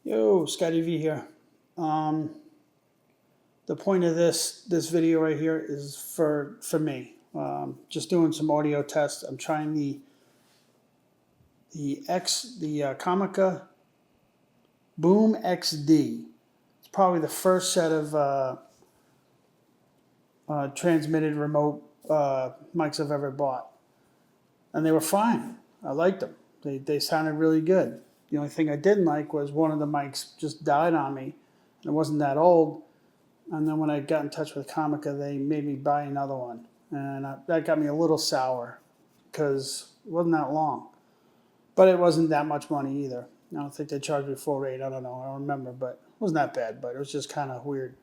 Yo, Scotty V here. Um, the point of this video right here is for me. Just doing some audio tests. I'm trying the Comica Boom XD. It's probably the first set of transmitted remote mics I've ever bought, and they were fine. I liked them. They sounded really good. The only thing I didn't like was one of the mics just died on me, and it wasn't that old. And then when I got in touch with Comica, they made me buy another one. And that got me a little sour because it wasn't that long. But it wasn't that much money either. I don't think they charged me full rate. I don't know. I don't remember. But it wasn't that bad. But it was just kind of weird.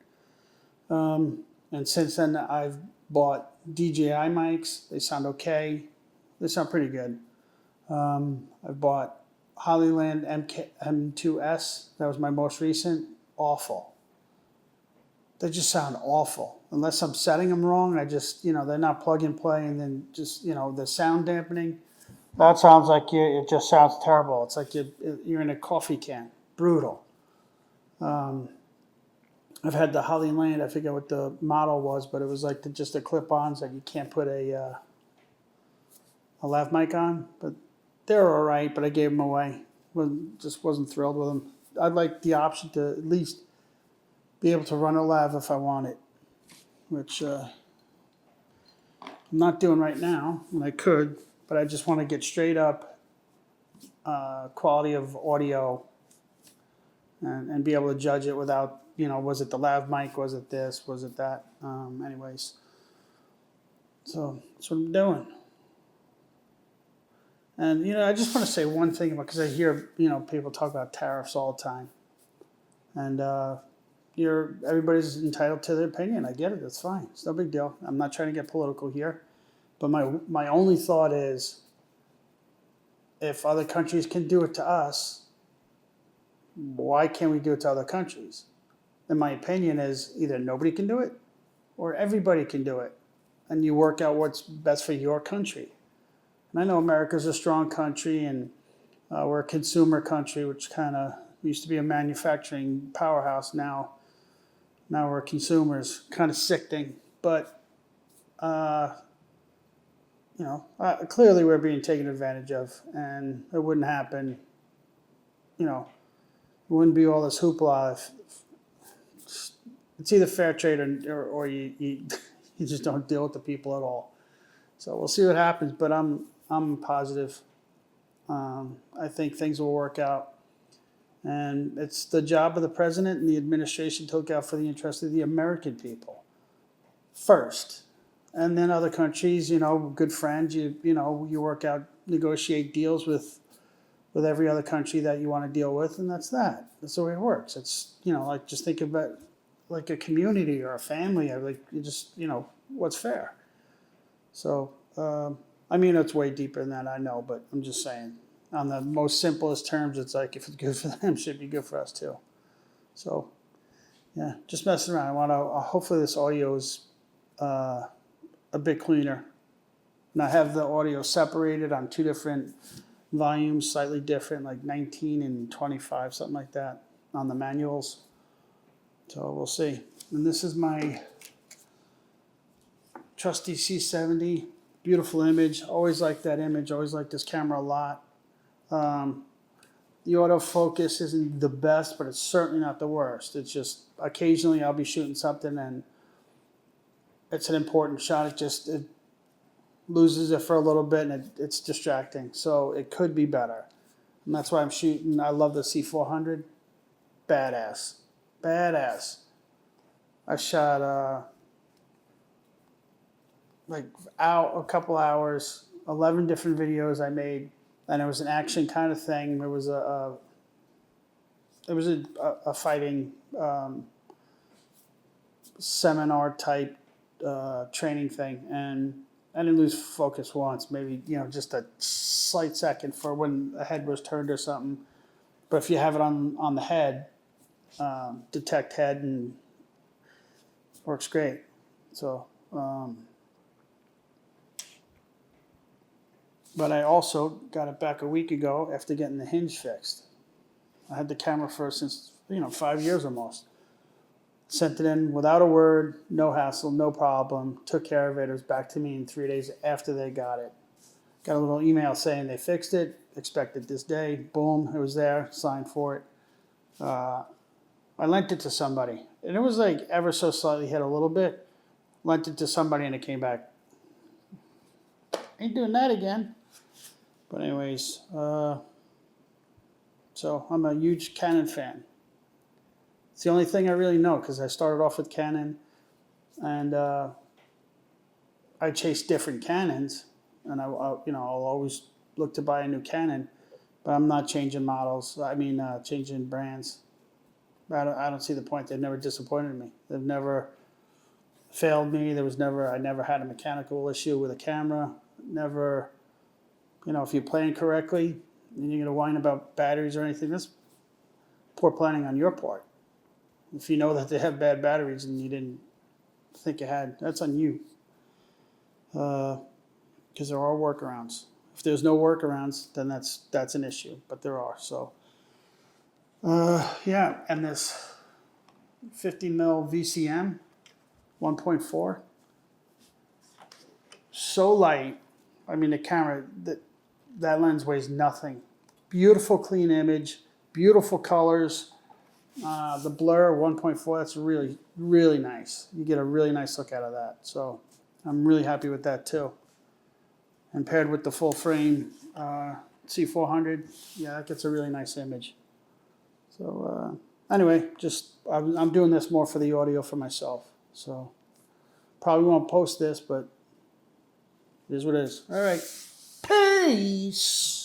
And since then, I've bought DJI mics. They sound okay. They sound pretty good. I've bought Hollyland M2S. That was my most recent. Awful. They just sound awful. Unless I'm setting them wrong, they're not plug and play, and then the sound dampening. That sounds like it just sounds terrible. It's like you're in a coffee can. Brutal. I've had the Hollyland, I forget what the model was, but it was like just the clip-ons that you can't put a lav mic on. But they're all right, but I gave them away. Just wasn't thrilled with them. I'd like the option to at least be able to run a lav if I want it, which I'm not doing right now, and I could, but I just want to get straight up quality of audio and be able to judge it without, was it the lav mic, was it this, was it that? Anyways, so that's what I'm doing. And, I just want to say one thing because I hear, people talk about tariffs all the time. And, everybody's entitled to their opinion. I get it. That's fine. It's no big deal. I'm not trying to get political here. But my only thought is if other countries can do it to us, why can't we do it to other countries? And my opinion is either nobody can do it or everybody can do it. And you work out what's best for your country. And I know America's a strong country and we're a consumer country, which kind of used to be a manufacturing powerhouse. Now we're consumers. Kind of sickening. But, clearly we're being taken advantage of. And it wouldn't happen, it wouldn't be all this hoopla if it's either fair trade or you you just don't deal with the people at all. So we'll see what happens, but I'm positive. I think things will work out. And it's the job of the president and the administration to look out for the interests of the American people first. And then other countries, good friends, you work out, negotiate deals with every other country that you want to deal with, and that's that. That's the way it works. It's, like just think about like a community or a family, or like you just, what's fair. So, it's way deeper than that, I know, but I'm just saying. On the most simplest terms, it's like if it's good for them, it should be good for us too. So, yeah, just messing around. I want to. Hopefully, this audio is a bit cleaner, and I have the audio separated on two different volumes, slightly different, like 19 and 25, something like that, on the manuals. So we'll see. And this is my trusty C70. Beautiful image. Always like that image. Always like this camera a lot. The autofocus isn't the best, but it's certainly not the worst. It's just occasionally I'll be shooting something and it's an important shot. It loses it for a little bit and it's distracting. So it could be better. And that's why I'm shooting. I love the C400. Badass. Badass. I shot a couple hours, 11 different videos I made. And it was an action kind of thing. There was a fighting seminar type training thing, and I didn't lose focus once. Maybe just a slight second for when the head was turned or something. But if you have it on the head, detect head and works great. So. But I also got it back a week ago after getting the hinge fixed. I had the camera for since 5 years almost. Sent it in without a word, no hassle, no problem. Took care of it. It was back to me in 3 days after they got it. Got a little email saying they fixed it. Expected this day. Boom, it was there. Signed for it. I lent it to somebody, and it was like ever so slightly hit a little bit. Lent it to somebody, and it came back. Ain't doing that again. But anyways, so I'm a huge Canon fan. It's the only thing I really know because I started off with Canon, and I chase different Canons, and I'll always look to buy a new Canon, but I'm not changing models. I mean, changing brands. I don't see the point. They've never disappointed me. They've never failed me. I never had a mechanical issue with a camera. Never, if you're playing correctly, and you're going to whine about batteries or anything, that's poor planning on your part. If you know that they have bad batteries and you didn't think you had, that's on you. Because there are workarounds. If there's no workarounds, then that's an issue. But there are. So, yeah. And this 50 mil VCM, 1.4, so light. I mean, the camera, that lens weighs nothing. Beautiful, clean image, beautiful colors. The blur 1.4, that's really, really nice. You get a really nice look out of that. So I'm really happy with that too. And paired with the full frame C400, yeah, that gets a really nice image. So anyway, I'm doing this more for the audio for myself. So probably won't post this, but it is what it is. All right. Peace.